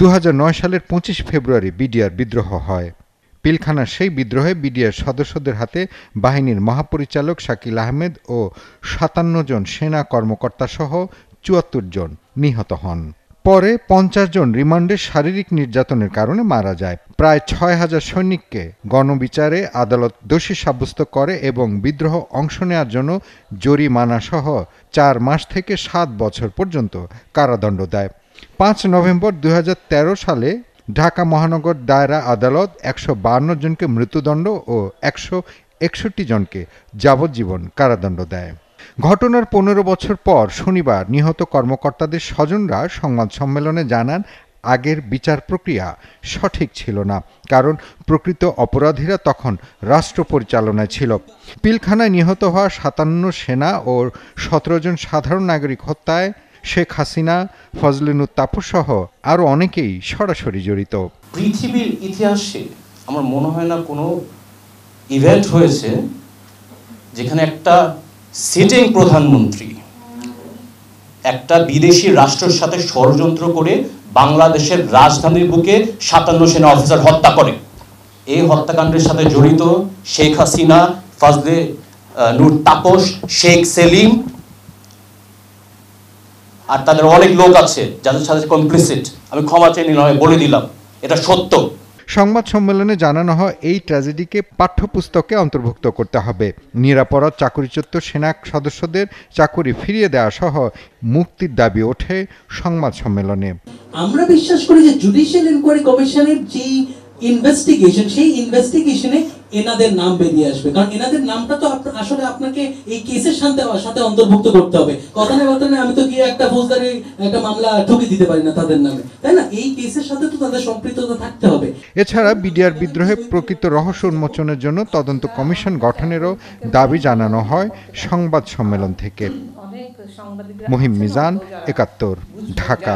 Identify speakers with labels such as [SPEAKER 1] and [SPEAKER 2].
[SPEAKER 1] 2009 সালের 25 ফেব্রুয়ারি বিডিআর বিদ্রোহ হয়। পিলখানার সেই বিদ্রোহে বিডিআর সদস্যদের হাতে বাহিনীর মহাপরিচালক শাকিল আহমেদ ও 57 জন সেনা কর্মকর্তা সহ 74 জন নিহত হন। পরে 50 জন রিমান্ডে শারীরিক নির্যাতনের কারণে মারা যায়। প্রায় 6000 সৈনিককে গণবিচারে আদালত দোষী সাব্যস্ত করে এবং বিদ্রোহ অংশ নেওয়ার জন্য জরিমানা সহ 4 মাস থেকে 7 বছর পর্যন্ত কারাদণ্ড দেয়। 5 নভেম্বর 2013 সালে ঢাকা মহানগর দায়রা আদালত 152 জনকে মৃত্যুদণ্ড ও 161 জনকে যাবজ্জীবন কারাদণ্ড দেয়। ঘটনার 15 বছর পর শনিবার নিহত কর্মকর্তাদের স্বজনরা সংবাদ সম্মেলনে জানান, আগের বিচার প্রক্রিয়া সঠিক ছিল না, কারণ প্রকৃত অপরাধীরা তখন রাষ্ট্র পরিচালনায় ছিল। পিলখানায় নিহত হওয়া 57 সেনা ও 17 জন সাধারণ নাগরিক হত্যায় শেখ হাসিনা, ফজলিনুর তাপস সহ আরও অনেকেই সরাসরি জড়িত।
[SPEAKER 2] পৃথিবীর ইতিহাসে আমার মনে হয় না কোনো ইভেন্ট হয়েছে যেখানে একটা সিটিং প্রধানমন্ত্রী একটা বিদেশি রাষ্ট্রের সাথে ষড়যন্ত্র করে বাংলাদেশের রাজধানীর বুকে 57 সেনা অফিসার হত্যা করে। এই হত্যাকাণ্ডের সাথে জড়িত শেখ হাসিনা, ফজলে নূর তাপস, শেখ সেলিম আর তাদের অনেক লোক আছে যাদের সাথে কমপ্লিসিট। আমি ক্ষমা চেয়ে নিলাম, বলে দিলাম এটা সত্য।
[SPEAKER 1] সংবাদ সম্মেলনে জানানো হয়, এই ট্র্যাজেডিকে পাঠ্যপুস্তকে অন্তর্ভুক্ত করতে হবে। নিরাপরাধ চাকরিচ্যুত সেনা সদস্যদের চাকরি ফিরিয়ে দেওয়া সহ মুক্তির দাবি ওঠে সংবাদ সম্মেলনে।
[SPEAKER 3] আমরা বিশ্বাস করি যে জুডিশিয়াল ইনকোয়ারি কমিশনের যে ইনভেস্টিগেশন, সেই ইনভেস্টিগেশনে এনাদের নাম বেরিয়ে আসবে, কারণ এনাদের নামটা তো আসলে আপনাকে এই কেসের সাথে অন্তর্ভুক্ত করতে হবে। কথা নেই আমি তো গিয়ে একটা ফৌজদারি একটা মামলা ঠুকে দিতে পারি না তাদের নামে, তাই না? এই কেসের সাথে তো তাদের সম্পৃক্ততা থাকতে হবে।
[SPEAKER 1] এছাড়া বিডিআর বিদ্রোহে প্রকৃত রহস্য উন্মোচনের জন্য তদন্ত কমিশন গঠনেরও দাবি জানানো হয় সংবাদ সম্মেলন থেকে। মহিম মিজান, 71, ঢাকা।